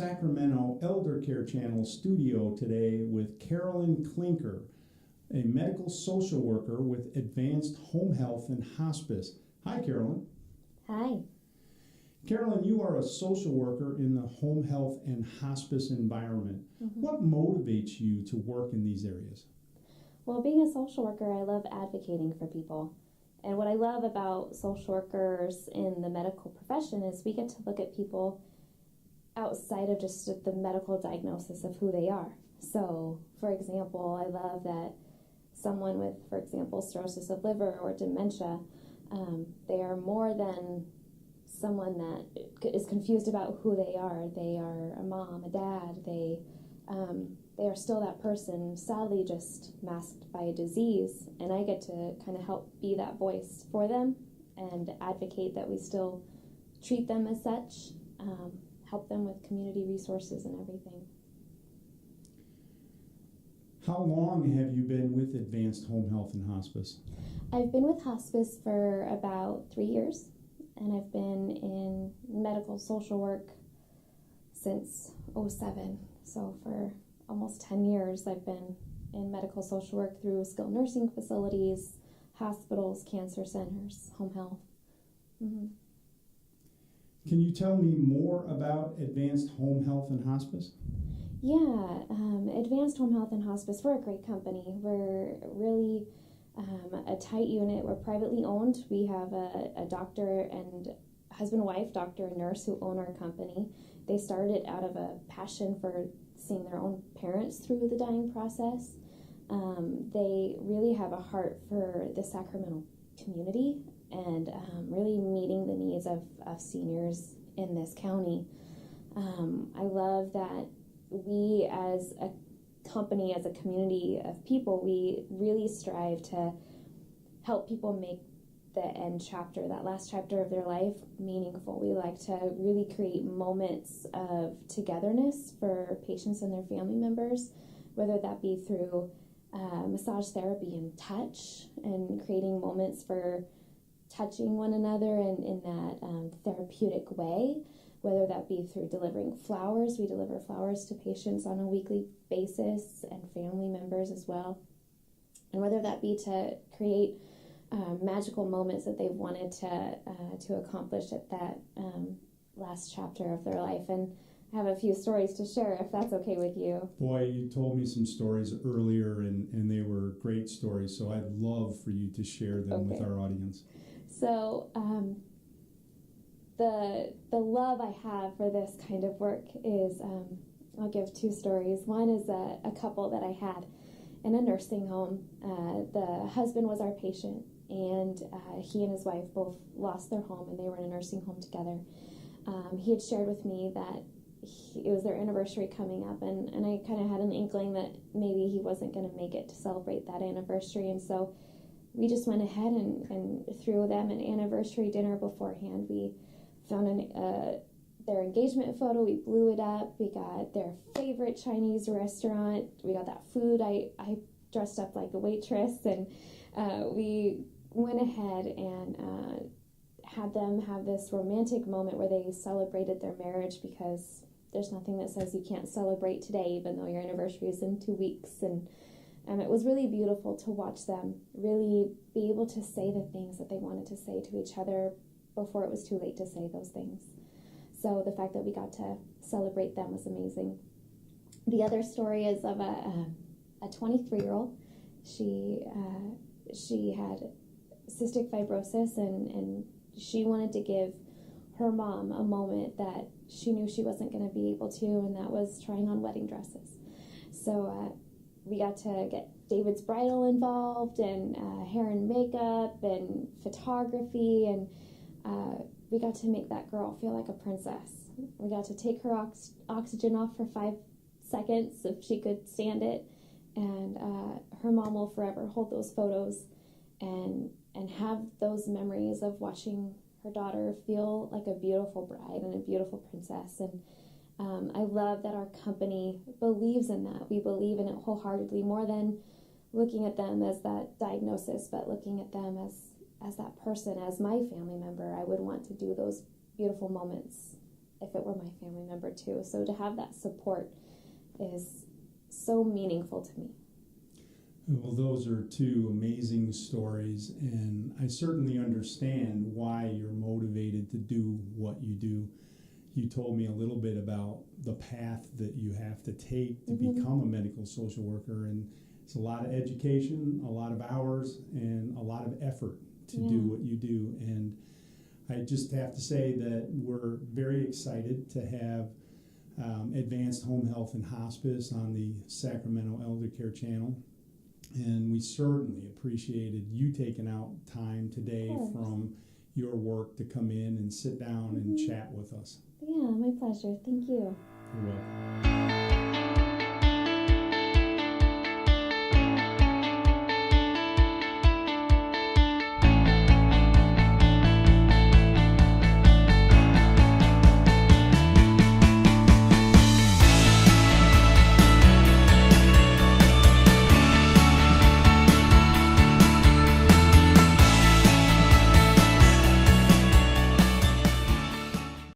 Sacramento Elder Care Channel studio today with Carolyn Klinker, a medical social worker with Advanced Home Health and Hospice. Hi, Carolyn. Hi. Carolyn, you are a social worker in the home health and hospice environment. Mm-hmm. What motivates you to work in these areas? Well, being a social worker, I love advocating for people. And what I love about social workers in the medical profession is we get to look at people outside of just the medical diagnosis of who they are. So, for example, I love that someone with, for example, cirrhosis of liver or dementia, they are more than someone that is confused about who they are. They are a mom, a dad. They are still that person, sadly just masked by a disease. And I get to kind of help be that voice for them and advocate that we still treat them as such, help them with community resources and everything. How long have you been with Advanced Home Health and Hospice? I've been with Hospice for about 3 years, and I've been in medical social work since '07. So for almost 10 years, I've been in medical social work through skilled nursing facilities, hospitals, cancer centers, home health. Mm-hmm. Can you tell me more about Advanced Home Health and Hospice? Yeah, Advanced Home Health and Hospice, we're a great company. We're really a tight unit. We're privately owned. We have a doctor and husband and wife, doctor and nurse, who own our company. They started out of a passion for seeing their own parents through the dying process. They really have a heart for the Sacramento community and really meeting the needs of seniors in this county. I love that we as a company, as a community of people, we really strive to help people make the end chapter, that last chapter of their life, meaningful. We like to really create moments of togetherness for patients and their family members, whether that be through massage therapy and touch, and creating moments for touching one another in that therapeutic way, whether that be through delivering flowers. We deliver flowers to patients on a weekly basis and family members as well. And whether that be to create magical moments that they've wanted to accomplish at that last chapter of their life. And I have a few stories to share, if that's okay with you. Boy, you told me some stories earlier, and they were great stories, so I'd love for you to share them with our audience. So the love I have for this kind of work is, I'll give two stories. One is a couple that I had in a nursing home. The husband was our patient, and he and his wife both lost their home, and they were in a nursing home together. He had shared with me that it was their anniversary coming up, and I kind of had an inkling that maybe he wasn't going to make it to celebrate that anniversary, and so we just went ahead and threw them an anniversary dinner beforehand. We found their engagement photo, we blew it up, we got their favorite Chinese restaurant, we got that food. I dressed up like a waitress, and we went ahead and had them have this romantic moment where they celebrated their marriage, because there's nothing that says you can't celebrate today, even though your anniversary is in 2 weeks. And it was really beautiful to watch them really be able to say the things that they wanted to say to each other before it was too late to say those things. So the fact that we got to celebrate them was amazing. The other story is of a 23-year-old. She had cystic fibrosis, and she wanted to give her mom a moment that she knew she wasn't going to be able to, and that was trying on wedding dresses. So we got to get David's bridal involved, and hair and makeup and photography, and we got to make that girl feel like a princess. We got to take her oxygen off for 5 seconds if she could stand it, and her mom will forever hold those photos and have those memories of watching her daughter feel like a beautiful bride and a beautiful princess. And I love that our company believes in that. We believe in it wholeheartedly, more than looking at them as that diagnosis, but looking at them as that person, as my family member. I would want to do those beautiful moments if it were my family member too. So to have that support is so meaningful to me. Well, those are two amazing stories, and I certainly understand why you're motivated to do what you do. You told me a little bit about the path that you have to take to become a medical social worker, and it's a lot of education, a lot of hours, and a lot of effort to do what you do. And I just have to say that we're very excited to have Advanced Home Health and Hospice on the Sacramento Elder Care Channel. And we certainly appreciated you taking out time today from your work to come in and sit down and chat with us. Yeah, my pleasure. Thank you. You're welcome.